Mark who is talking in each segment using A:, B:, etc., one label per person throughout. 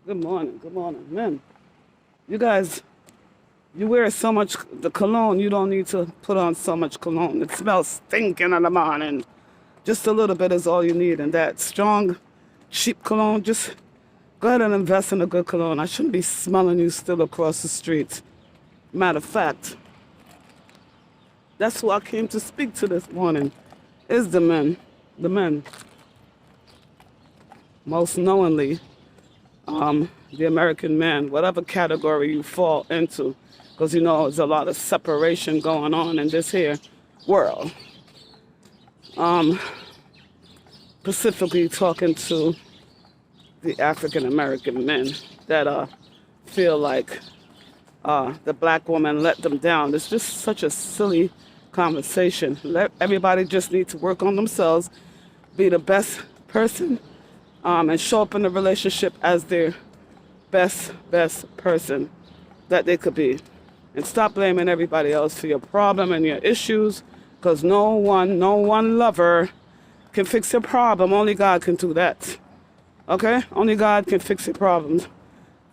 A: Good morning. Good morning. Man, you guys, you wear so much the cologne, you don't need to put on so much cologne. It smells stinking in the morning. Just a little bit is all you need. And that strong, cheap cologne, just go ahead and invest in a good cologne. I shouldn't be smelling you still across the street. Matter of fact, that's who I came to speak to this morning, is the men. The men. Most knowingly, the American man, whatever category you fall into, because you know there's a lot of separation going on in this here world. Specifically talking to the African American men that feel like the black woman let them down. It's just such a silly conversation. Everybody just need to work on themselves, be the best person, and show up in the relationship as their best person that they could be. And stop blaming everybody else for your problem and your issues, because no one lover can fix your problem. Only God can do that. Okay? Only God can fix your problems.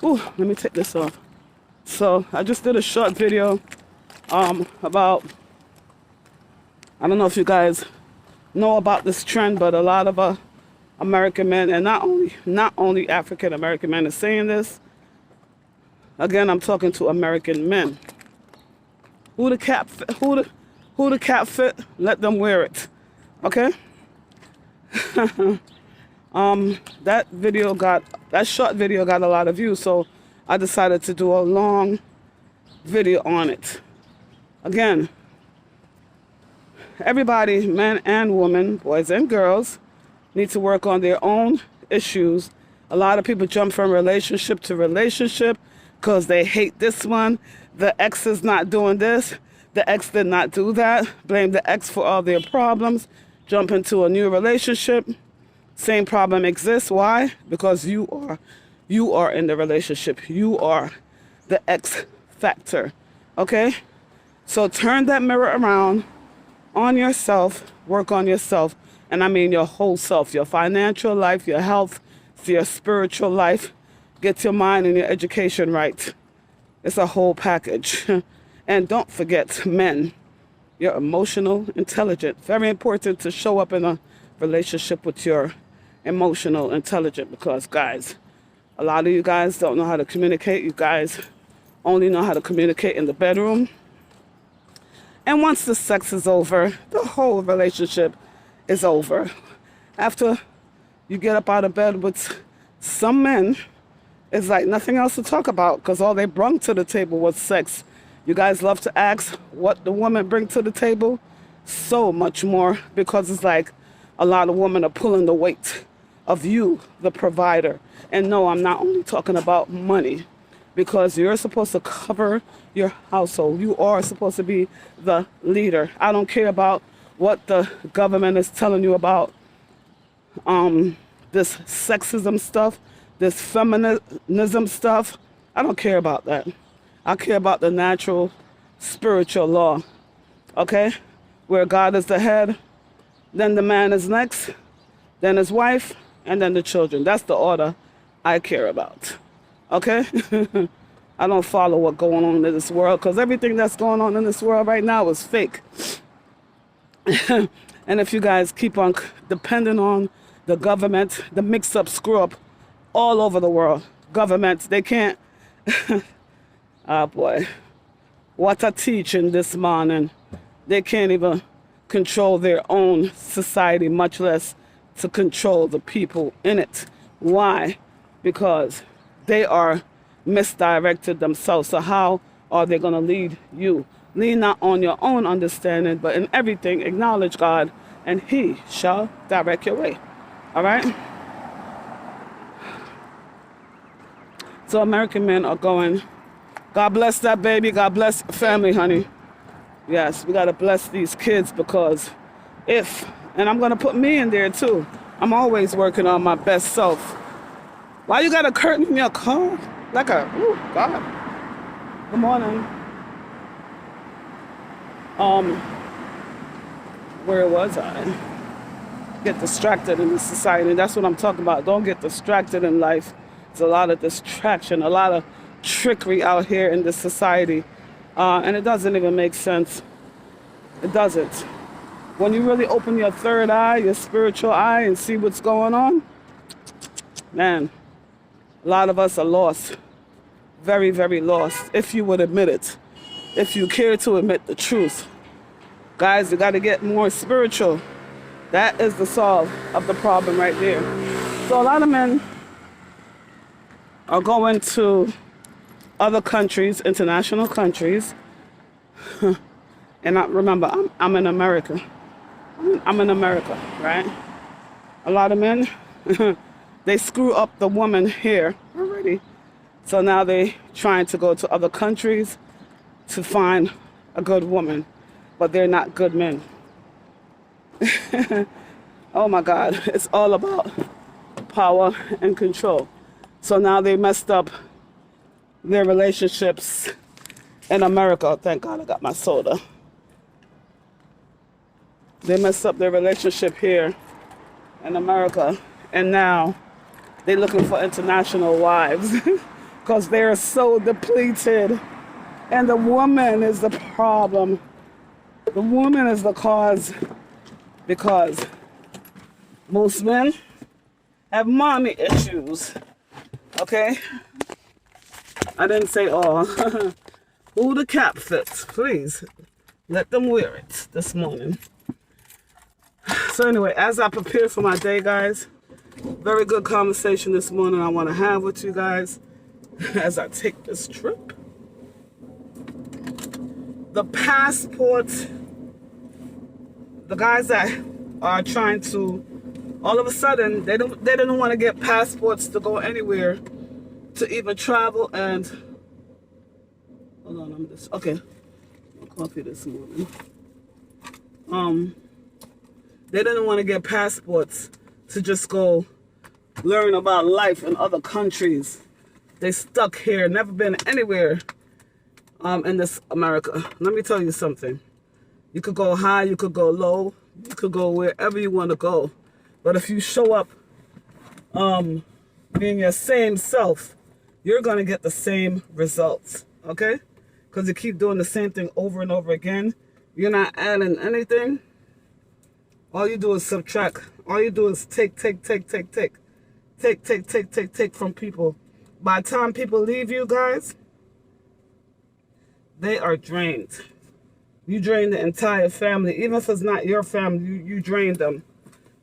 A: Ooh, let me take this off. So I just did a short video about, I don't know if you guys know about this trend, but a lot of American men, and not only African American men, are saying this. Again, I'm talking to American men. Who the cap fit, let them wear it. Okay? That short video got a lot of views, so I decided to do a long video on it. Again, everybody, men and women, boys and girls, need to work on their own issues. A lot of people jump from relationship to relationship because they hate this one. The ex is not doing this. The ex did not do that. Blame the ex for all their problems. Jump into a new relationship. Same problem exists. Why? Because you are in the relationship. You are the X factor. Okay? So turn that mirror around on yourself. Work on yourself. And I mean your whole self. Your financial life, your health, your spiritual life. Get your mind and your education right. It's a whole package. And don't forget, men, you're emotional intelligent. Very important to show up in a relationship with your emotional intelligent, because guys, a lot of you guys don't know how to communicate. You guys only know how to communicate in the bedroom. And once the sex is over, the whole relationship is over. After you get up out of bed with some men, it's like nothing else to talk about, because all they brought to the table was sex. You guys love to ask what the woman bring to the table. So much more, because it's like a lot of women are pulling the weight of you, the provider. And no, I'm not only talking about money, because you're supposed to cover your household. You are supposed to be the leader. I don't care about what the government is telling you about this sexism stuff, this feminism stuff. I don't care about that. I care about the natural spiritual law. Okay? Where God is the head, then the man is next, then his wife, and then the children. That's the order I care about. Okay? I don't follow what's going on in this world, because everything that's going on in this world right now is fake. And if you guys keep on depending on the government, the mix-up screw-up all over the world, governments, they can't... Ah, boy. What a teaching this morning. They can't even control their own society, much less to control the people in it. Why? Because they are misdirected themselves. So how are they going to lead you? Lean not on your own understanding, but in everything acknowledge God, and He shall direct your way. All right? So American men are going, God bless that baby, God bless family, honey. Yes, we got to bless these kids, because and I'm going to put me in there too. I'm always working on my best self. Why you got a curtain in your car? Like oh God. Good morning. Where was I? Get distracted in this society. That's what I'm talking about. Don't get distracted in life. There's a lot of distraction, a lot of trickery out here in this society. And it doesn't even make sense. It doesn't. When you really open your third eye, your spiritual eye, and see what's going on, man, a lot of us are lost. Very, very lost, if you would admit it. If you care to admit the truth. Guys, you got to get more spiritual. That is the solve of the problem right there. So a lot of men are going to other countries, international countries. And remember, I'm in America. I'm in America, right? A lot of men, they screw up the woman here already. So now they trying to go to other countries to find a good woman, but they're not good men. Oh my God, it's all about power and control. So now they messed up their relationships in America. Thank God I got my soda. They messed up their relationship here in America, and now they're looking for international wives because they're so depleted. And the woman is the problem. The woman is the cause, because most men have mommy issues. Okay? I didn't say all. Who the cap fits, please. Let them wear it this morning. So anyway, as I prepare for my day, guys, very good conversation this morning I want to have with you guys as I take this trip. The passport, the guys that are trying to, all of a sudden, they didn't want to get passports to go anywhere, to even travel. And hold on, I'm just okay. No coffee this morning. They didn't want to get passports to just go learn about life in other countries. They stuck here, never been anywhere in this America. Let me tell you something. You could go high, you could go low, you could go wherever you want to go. But if you show up being your same self, you're going to get the same results, okay? Because you keep doing the same thing over and over again. You're not adding anything. All you do is subtract. All you do is take from people. By the time people leave you guys, they are drained. You drain the entire family. Even if it's not your family, you drain them.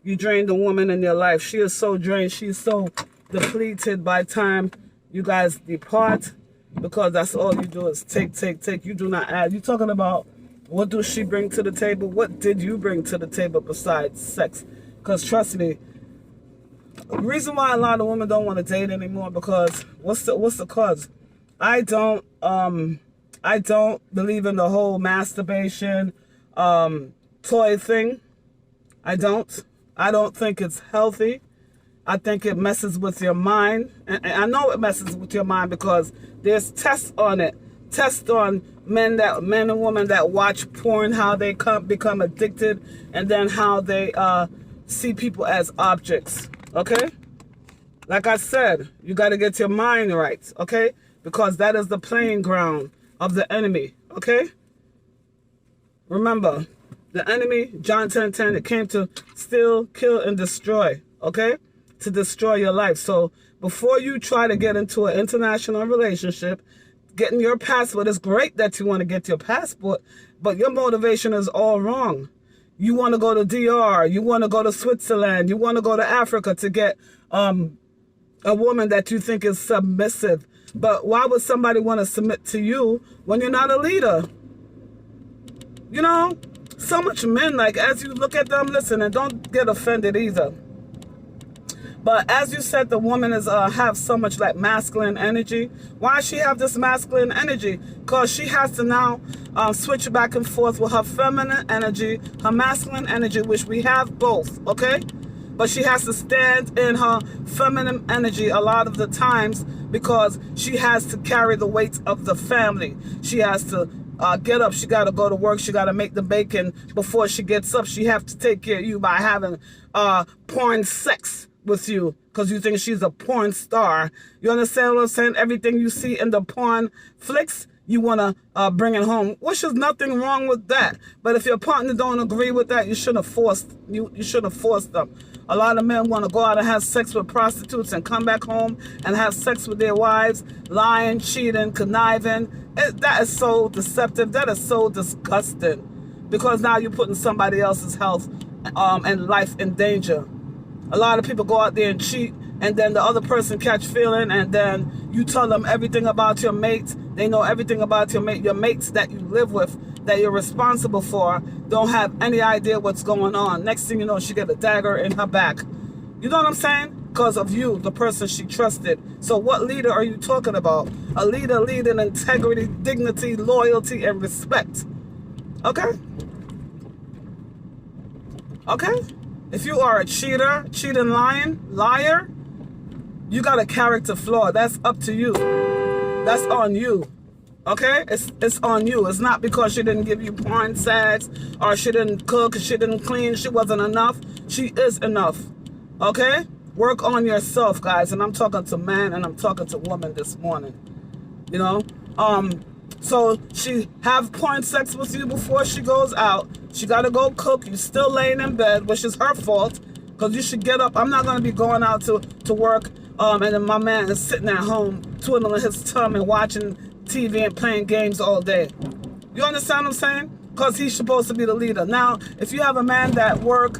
A: You drain the woman in your life. She is so drained. She is so depleted by the time you guys depart, because that's all you do is take. You do not add. You're talking about, what does she bring to the table? What did you bring to the table besides sex? Because trust me, the reason why a lot of women don't want to date anymore, because what's the cause? I don't believe in the whole masturbation toy thing. I don't think it's healthy. I think it messes with your mind. And I know it messes with your mind because there's tests on it. Tests on men and women that watch porn, how they become addicted, and then how they see people as objects. Okay? Like I said, you got to get your mind right. Okay? Because that is the playing ground of the enemy. Okay? Remember, the enemy, John 10:10, it came to steal, kill, and destroy. Okay? To destroy your life. So before you try to get into an international relationship, getting your passport, is great that you want to get your passport, but your motivation is all wrong. You want to go to DR, you want to go to Switzerland, you want to go to Africa to get a woman that you think is submissive. But why would somebody want to submit to you when you're not a leader? You know, so much men, like, as you look at them, listen, and don't get offended either. But as you said, the woman is have so much like masculine energy. Why does she have this masculine energy? Because she has to now switch back and forth with her feminine energy, her masculine energy, which we have both, okay? But she has to stand in her feminine energy a lot of the times because she has to carry the weight of the family. She has to get up. She got to go to work. She got to make the bacon before she gets up. She have to take care of you by having porn sex. with you because you think she's a porn star. You understand what I'm saying? Everything you see in the porn flicks, you want to bring it home, which is nothing wrong with that. But if your partner don't agree with that, you shouldn't have forced you shouldn't have forced them. A lot of men want to go out and have sex with prostitutes and come back home and have sex with their wives, lying, cheating, conniving. That is so deceptive. That is so disgusting, because now you're putting somebody else's health and life in danger. A lot of people go out there and cheat, and then the other person catch feeling, and then you tell them everything about your mates. They know everything about your mates that you live with, that you're responsible for, don't have any idea what's going on. Next thing you know, she get a dagger in her back. You know what I'm saying? Because of you, the person she trusted. So what leader are you talking about? A leader leading integrity, dignity, loyalty, and respect. Okay? Okay? If you are a cheater, cheating, liar, you got a character flaw. That's up to you. That's on you. Okay? It's on you. It's not because she didn't give you porn sex, or she didn't cook, she didn't clean, she wasn't enough. She is enough. Okay? Work on yourself, guys. And I'm talking to man and I'm talking to woman this morning. You know? So she have porn sex with you before she goes out. She got to go cook. You still laying in bed, which is her fault, because you should get up. I'm not going to be going out to work, and then my man is sitting at home twiddling his thumb and watching TV and playing games all day. You understand what I'm saying? Because he's supposed to be the leader. Now, if you have a man that work,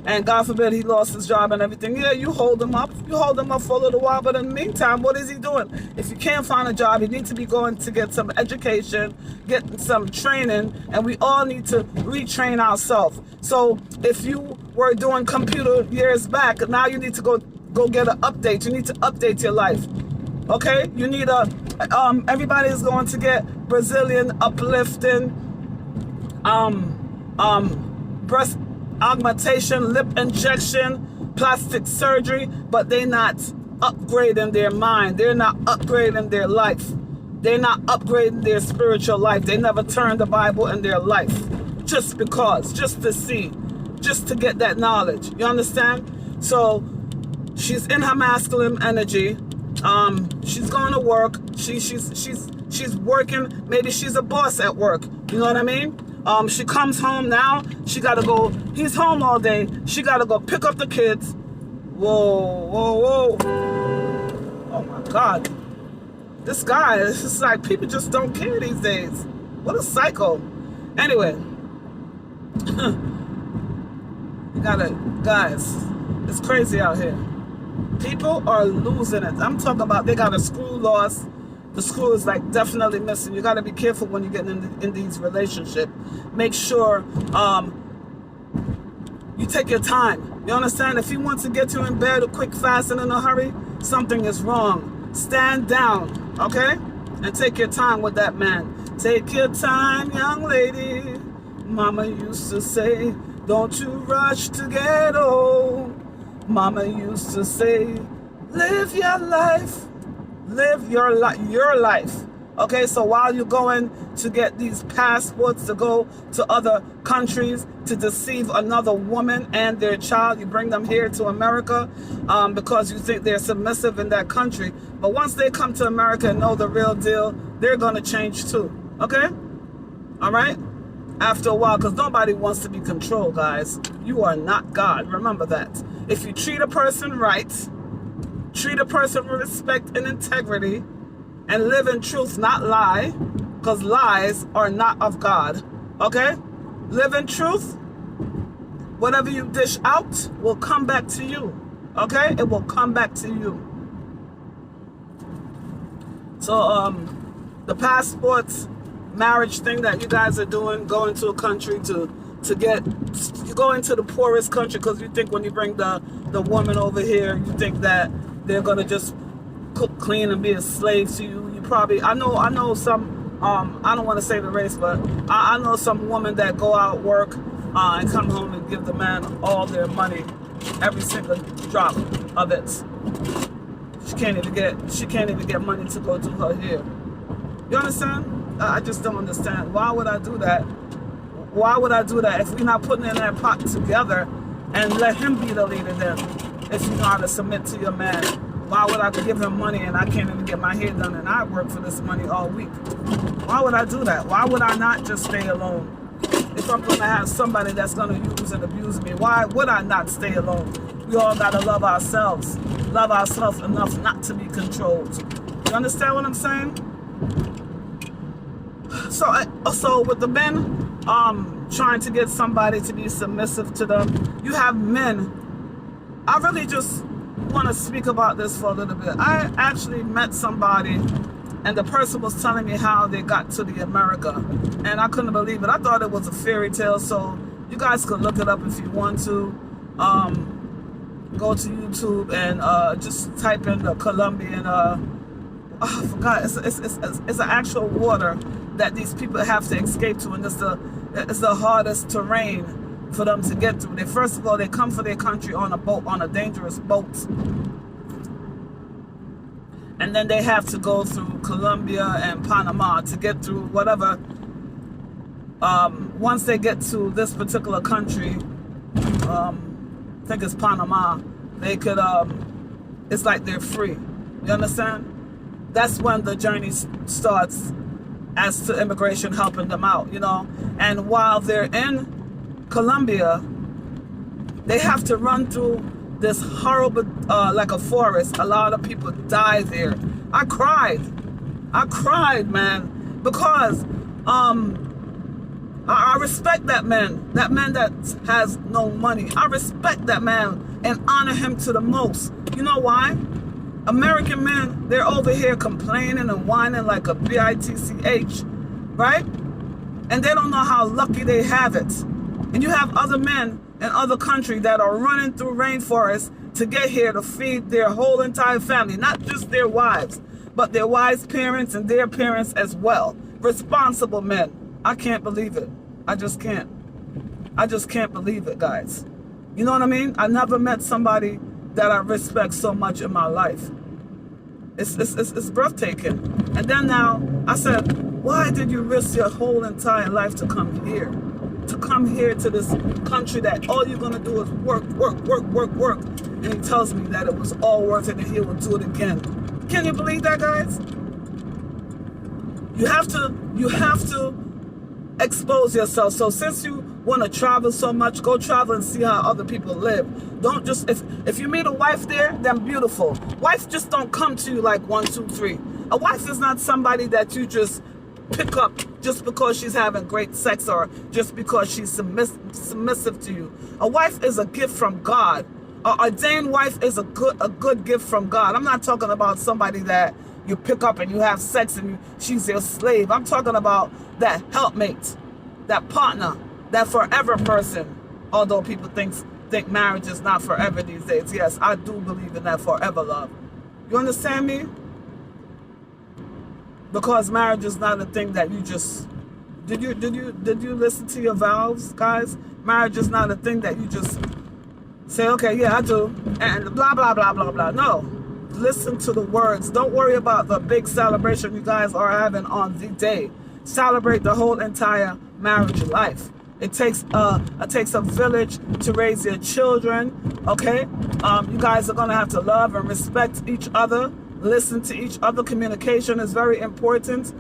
A: and God forbid he lost his job and everything, yeah, you hold him up. You hold him up for a little while, but in the meantime, what is he doing? If you can't find a job, you need to be going to get some education, get some training, and we all need to retrain ourselves. So if you were doing computer years back, now you need to go get an update. You need to update your life. Okay? You need everybody is going to get Brazilian uplifting, breast augmentation, lip injection, plastic surgery, but they're not upgrading their mind. They're not upgrading their life. They're not upgrading their spiritual life. They never turn the Bible in their life. Just because, just to see, just to get that knowledge. You understand? So she's in her masculine energy. She's going to work. She's working. Maybe she's a boss at work. You know what I mean? She comes home now. She got to go. He's home all day. She got to go pick up the kids. Whoa, whoa, whoa. Oh, my God. This guy, it's just like people just don't care these days. What a psycho. Anyway. You got to, guys, it's crazy out here. People are losing it. I'm talking about they got a screw lost. The screw is like definitely missing. You got to be careful when you get in these relationships. Make sure you take your time. You understand? If he wants to get you in bed quick, fast, and in a hurry, something is wrong. Stand down, okay? And take your time with that man. Take your time, young lady. Mama used to say, don't you rush to get old. Mama used to say, live your life. Live your life. Okay, so while you're going to get these passports to go to other countries to deceive another woman and their child, you bring them here to America because you think they're submissive in that country. But once they come to America and know the real deal, they're going to change too. Okay? All right? After a while, because nobody wants to be controlled, guys. You are not God. Remember that. If you treat a person right, treat a person with respect and integrity, and live in truth, not lie, because lies are not of God. Okay? Live in truth. Whatever you dish out will come back to you. Okay? It will come back to you. So, the passports, marriage thing that you guys are doing, going to a country to get, you go into the poorest country because you think when you bring the woman over here, you think that they're gonna just cook, clean, and be a slave to you. You probably, I know some, I don't want to say the race, but I know some women that go out, work, and come home and give the man all their money, every single drop of it. She can't even get money to go do her hair. You understand? I just don't understand. Why would I do that? Why would I do that if we're not putting in that pot together and let him be the leader then? if you know how to submit to your man. Why would I give him money and I can't even get my hair done and I work for this money all week? Why would I do that? Why would I not just stay alone? If I'm going to have somebody that's going to use and abuse me, why would I not stay alone? We all got to love ourselves enough not to be controlled. You understand what I'm saying? So with the men trying to get somebody to be submissive to them, you have men. I really just want to speak about this for a little bit. I actually met somebody and the person was telling me how they got to the America, and I couldn't believe it. I thought it was a fairy tale, so you guys could look it up if you want to. Go to YouTube and just type in the Colombian, I forgot, it's an actual water that these people have to escape to, and it's the hardest terrain for them to get through. First of all, they come for their country on a boat, on a dangerous boat. And then they have to go through Colombia and Panama to get through whatever. Once they get to this particular country, I think it's Panama, they could, it's like they're free. You understand? That's when the journey starts as to immigration helping them out, you know. And while they're in Colombia, they have to run through this horrible, like a forest. A lot of people die there. I cried, man, because I respect that man that has no money. I respect that man and honor him to the most. You know why? American men, they're over here complaining and whining like a bitch, right? And they don't know how lucky they have it. And you have other men in other countries that are running through rainforests to get here to feed their whole entire family, not just their wives, but their wives' parents and their parents as well. Responsible men. I can't believe it. I just can't. I just can't believe it, guys. You know what I mean? I never met somebody that I respect so much in my life. It's breathtaking. And then now, I said, why did you risk your whole entire life to come here? To come here to this country that all you're going to do is work. And he tells me that it was all worth it and he will do it again. Can you believe that, guys? You have to expose yourself. So since you want to travel so much, go travel and see how other people live. Don't just, if you meet a wife there, then beautiful. Wife just don't come to you like 1, 2, 3. A wife is not somebody that you just pick up just because she's having great sex or just because she's submissive to you. A wife is a gift from God. An ordained wife is a good gift from God. I'm not talking about somebody that you pick up and you have sex and she's your slave. I'm talking about that helpmate, that partner, that forever person. Although people think marriage is not forever these days. Yes, I do believe in that forever love. You understand me? Because marriage is not a thing that you just, did you listen to your vows, guys? Marriage is not a thing that you just say, okay, yeah, I do, and blah, blah, blah, blah, blah. No, listen to the words. Don't worry about the big celebration you guys are having on the day. Celebrate the whole entire marriage life. It takes a village to raise your children, okay? You guys are gonna have to love and respect each other. Listen to each other. Communication is very important.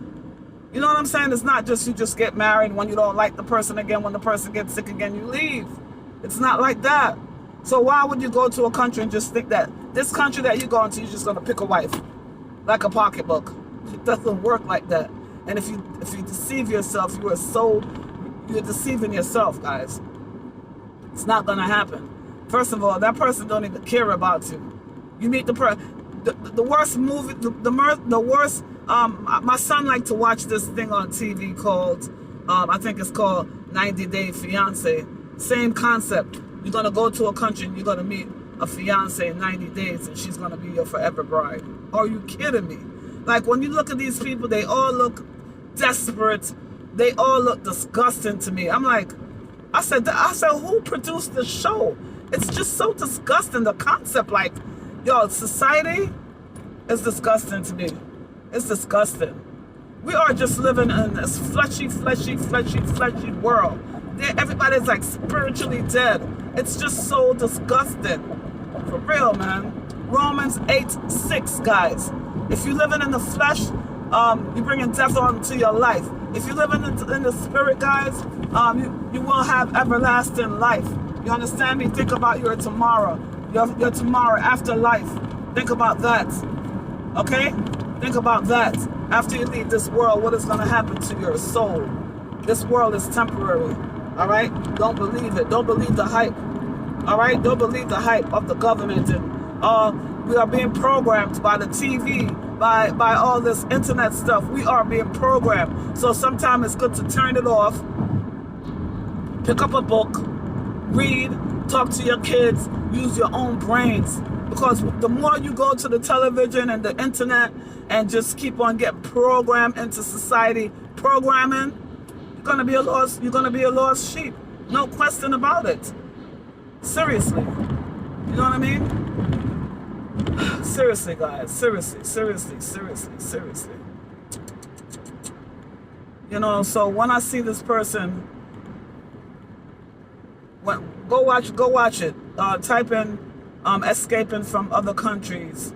A: You know what I'm saying? It's not just you just get married when you don't like the person again, when the person gets sick again, you leave. It's not like that. So why would you go to a country and just think that this country that you're going to, you're just going to pick a wife like a pocketbook? It doesn't work like that. And if you deceive yourself, you're deceiving yourself, guys. It's not going to happen. First of all, that person don't even care about you. You meet the person. The worst movie, the worst, my son liked to watch this thing on TV called, I think it's called 90 Day Fiance. Same concept. You're going to go to a country and you're going to meet a fiance in 90 days and she's going to be your forever bride. Are you kidding me? Like, when you look at these people, they all look desperate. They all look disgusting to me. I'm like, I said, who produced the show? It's just so disgusting, the concept. Like, yo, society is disgusting to me. It's disgusting. We are just living in this fleshy world. Everybody's like spiritually dead. It's just so disgusting. For real, man. Romans 8:6, guys. If you're living in the flesh, you're bringing death onto your life. If you're living in the spirit, guys, you will have everlasting life. You understand me? Think about your tomorrow. Your tomorrow after life. Think about that. Okay? Think about that. After you leave this world, what is going to happen to your soul? This world is temporary. All right? Don't believe it. Don't believe the hype. All right? Don't believe the hype of the government. And we are being programmed by the TV, by all this internet stuff. We are being programmed. So sometimes it's good to turn it off, pick up a book, read, talk to your kids, use your own brains. Because the more you go to the television and the internet and just keep on getting programmed into society programming, you're gonna be a lost sheep. No question about it. Seriously. You know what I mean? Seriously, guys. Seriously. You know, so when I see this person, go watch it. Type in escaping from other countries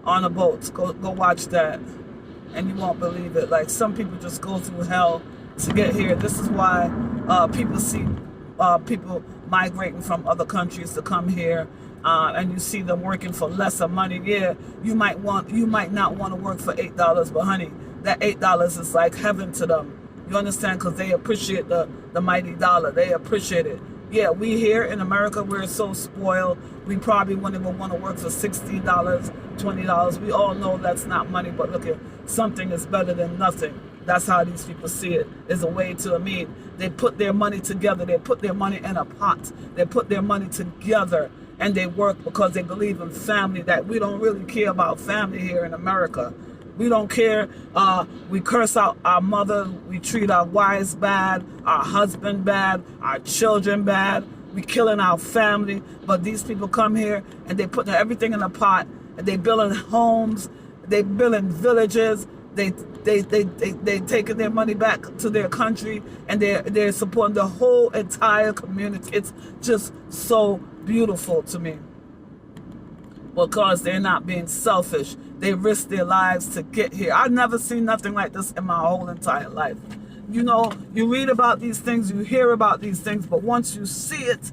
A: on a boat. Go watch that, and you won't believe it. Like, some people just go through hell to get here. This is why people see people migrating from other countries to come here, and you see them working for lesser money. Yeah, you might not want to work for $8, but honey, that $8 is like heaven to them. You understand? Because they appreciate the mighty dollar. They appreciate it. Yeah, we here in America, we're so spoiled. We probably wouldn't even want to work for $16, $20. We all know that's not money, but look, something is better than nothing. That's how these people see it. It's a way to, they put their money together. They put their money in a pot. They put their money together, and they work because they believe in family. That we don't really care about family here in America. We don't care. We curse out our mother. We treat our wives bad, our husband bad, our children bad. We killing our family. But these people come here and they put everything in a pot, and they building homes. They building villages. They taking their money back to their country, and they're supporting the whole entire community. It's just so beautiful to me, because they're not being selfish. They risk their lives to get here. I've never seen nothing like this in my whole entire life. You know, you read about these things, you hear about these things, but once you see it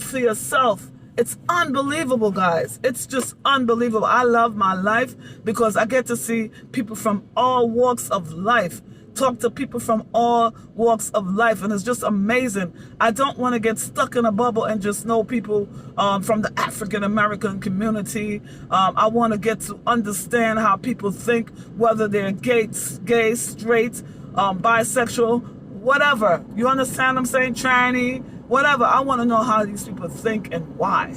A: for yourself. It's unbelievable, guys. It's just unbelievable. I love my life because I get to see people from all walks of life, talk to people from all walks of life, and it's just amazing. I don't want to get stuck in a bubble and just know people from the African American community. I want to get to understand how people think, whether they're gay, straight, bisexual, whatever. You understand what I'm saying? Tranny, whatever. I want to know how these people think and why.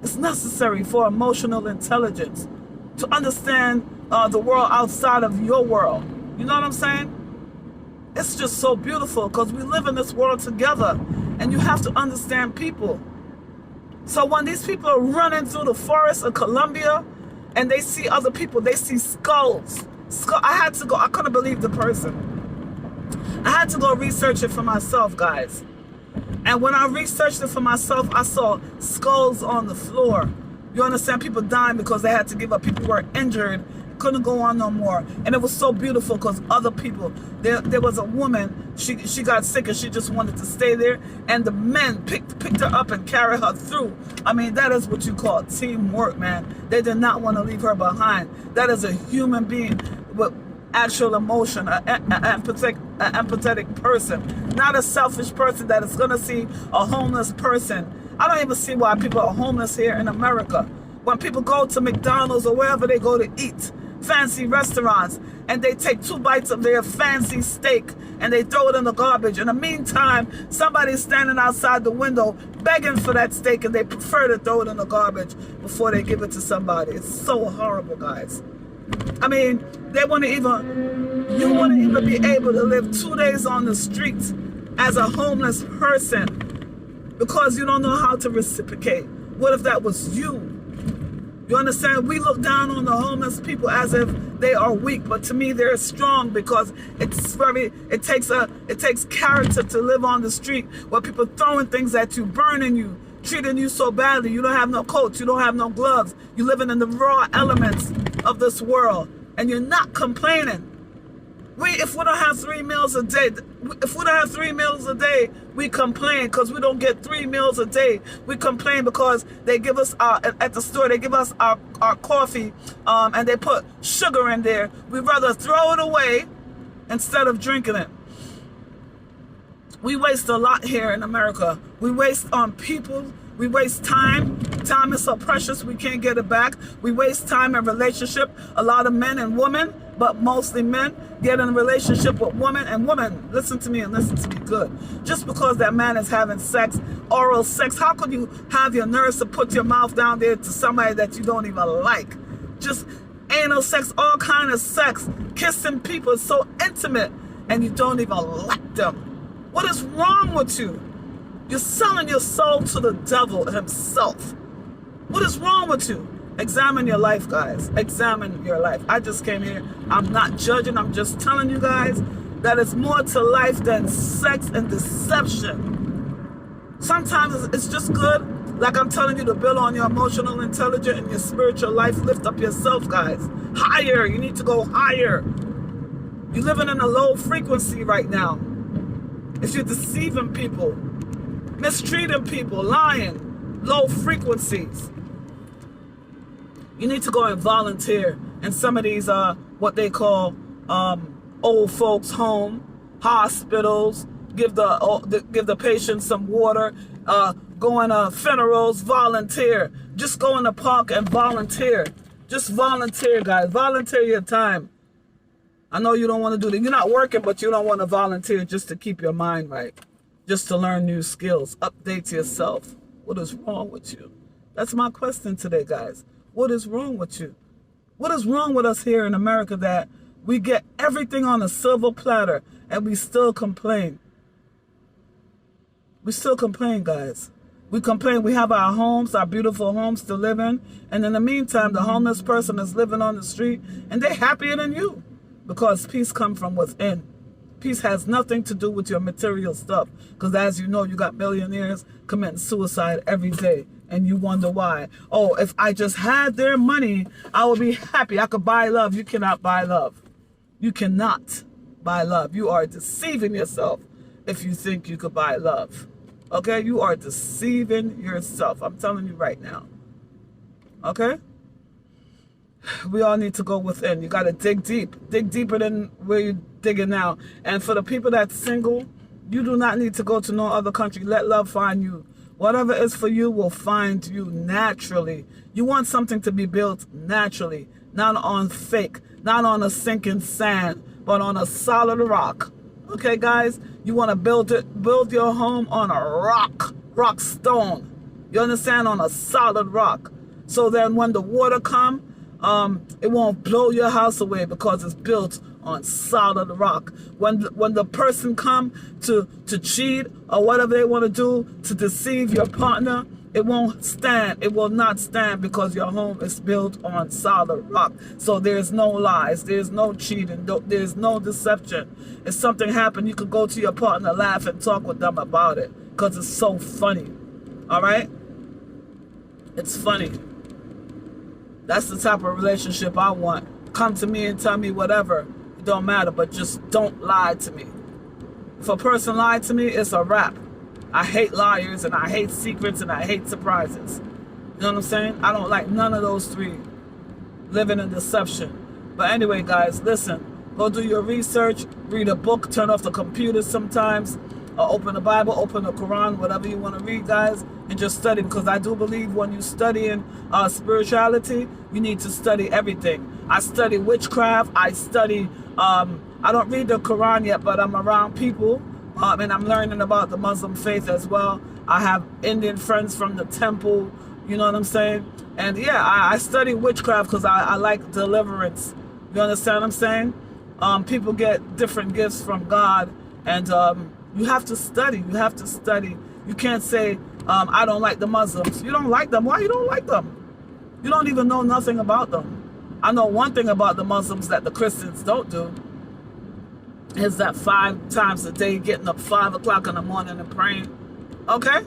A: It's necessary for emotional intelligence to understand the world outside of your world. You know what I'm saying? It's just so beautiful because we live in this world together, and you have to understand people. So when these people are running through the forest of Colombia and they see other people, they see skulls. I couldn't believe the person. I had to go research it for myself, guys. And when I researched it for myself, I saw skulls on the floor. You understand? People dying because they had to give up. People were injured, couldn't go on no more. And it was so beautiful because other people, there was a woman, she got sick and she just wanted to stay there. And the men picked her up and carried her through. I mean, that is what you call teamwork, man. They did not want to leave her behind. That is a human being with actual emotion, an empathetic person, not a selfish person that is going to see a homeless person. I don't even see why people are homeless here in America. When people go to McDonald's or wherever they go to eat, fancy restaurants, and they take 2 bites of their fancy steak and they throw it in the garbage. In the meantime, somebody's standing outside the window begging for that steak, and they prefer to throw it in the garbage before they give it to somebody. It's so horrible, guys. I mean, you wouldn't even be able to live 2 days on the streets as a homeless person because you don't know how to reciprocate. What if that was you? You understand? We look down on the homeless people as if they are weak, but to me they're strong because it takes character to live on the street where people throwing things at you, burning you, treating you so badly. You don't have no coats, you don't have no gloves. You're living in the raw elements of this world, and you're not complaining. If we don't have 3 meals a day, we complain because we don't get 3 meals a day. We complain because they give us at the store, they give us our coffee, and they put sugar in there. We'd rather throw it away instead of drinking it. We waste a lot here in America. We waste on people. We waste time. Time is so precious, we can't get it back. We waste time in relationship. A lot of men and women, but mostly men, get in a relationship with women. And women, listen to me and listen to me good. Just because that man is having sex, oral sex, how could you have your nerves to put your mouth down there to somebody that you don't even like? Just anal sex, all kind of sex, kissing people so intimate, and you don't even like them. What is wrong with you? You're selling your soul to the devil himself. What is wrong with you? Examine your life, guys. Examine your life. I just came here. I'm not judging. I'm just telling you guys that it's more to life than sex and deception. Sometimes it's just good, like I'm telling you, to build on your emotional intelligence and your spiritual life. Lift up yourself, guys. Higher. You need to go higher. You're living in a low frequency right now. If you're deceiving people, mistreating people, lying, low frequencies, you need to go and volunteer in some of these what they call old folks home, hospitals. Give the patients some water. Go in funerals, volunteer. Just go in the park and volunteer. Just volunteer, guys. Volunteer your time. I know you don't want to do that. You're not working, but you don't want to volunteer just to keep your mind right. Just to learn new skills. Update yourself. What is wrong with you? That's my question today, guys. What is wrong with you? What is wrong with us here in America that we get everything on a silver platter and we still complain? We still complain, guys. We complain. We have our homes, our beautiful homes to live in. And in the meantime, the homeless person is living on the street and they're happier than you because peace comes from within. Peace has nothing to do with your material stuff. Because as you know, you got millionaires committing suicide every day. And you wonder why. Oh, if I just had their money, I would be happy. I could buy love. You cannot buy love. You cannot buy love. You are deceiving yourself if you think you could buy love. Okay? You are deceiving yourself. I'm telling you right now. Okay? We all need to go within. You got to dig deep. Dig deeper than where you're digging now. And for the people that's single, you do not need to go to no other country. Let love find you. Whatever is for you will find you naturally. You want something to be built naturally, not on fake, not on a sinking sand, but on a solid rock. Okay, guys? You want to build your home on a rock stone. You understand? On a solid rock. So then when the water come, it won't blow your house away because it's built on solid rock. When the person come to cheat or whatever they want to do to deceive your partner, it won't stand. It will not stand because your home is built on solid rock. So there's no lies. There's no cheating. There's no deception. If something happened, you could go to your partner, laugh, and talk with them about it because it's so funny. All right? It's funny. That's the type of relationship I want. Come to me and tell me whatever. It don't matter, but just don't lie to me. If a person lied to me, it's a wrap. I hate liars, and I hate secrets, and I hate surprises. You know what I'm saying? I don't like none of those three. Living in deception. But anyway, guys, listen. Go do your research. Read a book. Turn off the computer sometimes. Open the Bible. Open the Quran. Whatever you want to read, guys. And just study. Because I do believe when you study in spirituality, you need to study everything. I study witchcraft. I study... I don't read the Quran yet, but I'm around people. And I'm learning about the Muslim faith as well. I have Indian friends from the temple. You know what I'm saying? And yeah, I study witchcraft because I like deliverance. You understand what I'm saying? People get different gifts from God. And you have to study. You have to study. You can't say, I don't like the Muslims. You don't like them. Why you don't like them? You don't even know nothing about them. I know one thing about the Muslims that the Christians don't do. Is that 5 times a day, getting up 5 o'clock in the morning and praying. Okay?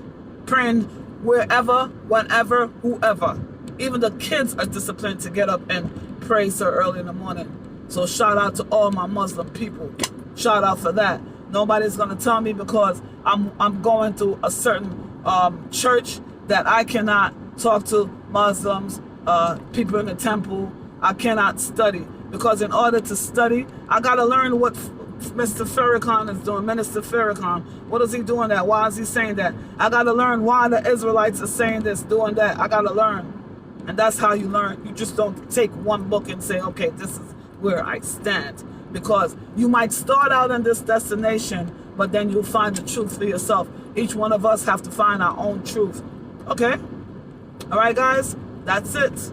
A: Praying wherever, whenever, whoever. Even the kids are disciplined to get up and pray so early in the morning. So shout out to all my Muslim people. Shout out for that. Nobody's gonna tell me because I'm going to a certain church that I cannot talk to Muslims, people in the temple. I cannot study, because in order to study, I gotta learn what Mr. Farrakhan is doing. Minister Farrakhan, what is he doing that? Why is he saying that? I gotta learn why the Israelites are saying this, doing that. I gotta learn. And that's how you learn. You just don't take one book and say, okay, this is where I stand. Because you might start out in this destination, but then you'll find the truth for yourself. Each one of us have to find our own truth. Okay? All right, guys? That's it.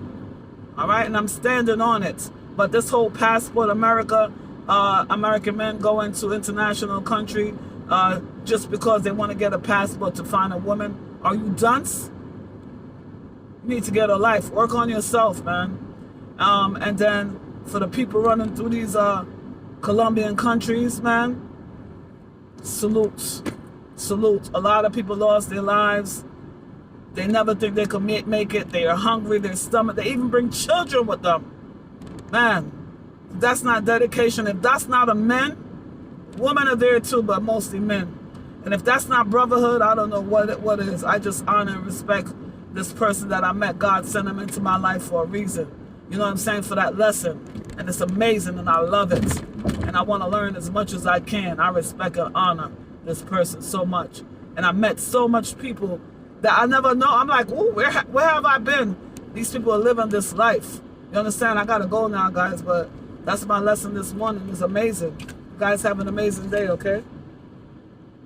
A: All right? And I'm standing on it. But this whole passport America, American men going to international country just because they want to get a passport to find a woman. Are you dunce? You need to get a life. Work on yourself, man. And then for the people running through these Colombian countries, man, salute. Salute. A lot of people lost their lives. They never think they could make it. They are hungry, their stomach. They even bring children with them. Man, that's not dedication. If that's not a man, women are there too, but mostly men. And if that's not brotherhood, I don't know what it is. I just honor and respect this person that I met. God sent him into my life for a reason. You know what I'm saying? For that lesson. And it's amazing and I love it. And I want to learn as much as I can. I respect and honor this person so much. And I met so much people that I never know. I'm like, ooh, where have I been? These people are living this life. You understand? I got to go now, guys. But that's my lesson this morning. It's amazing. You guys have an amazing day, okay?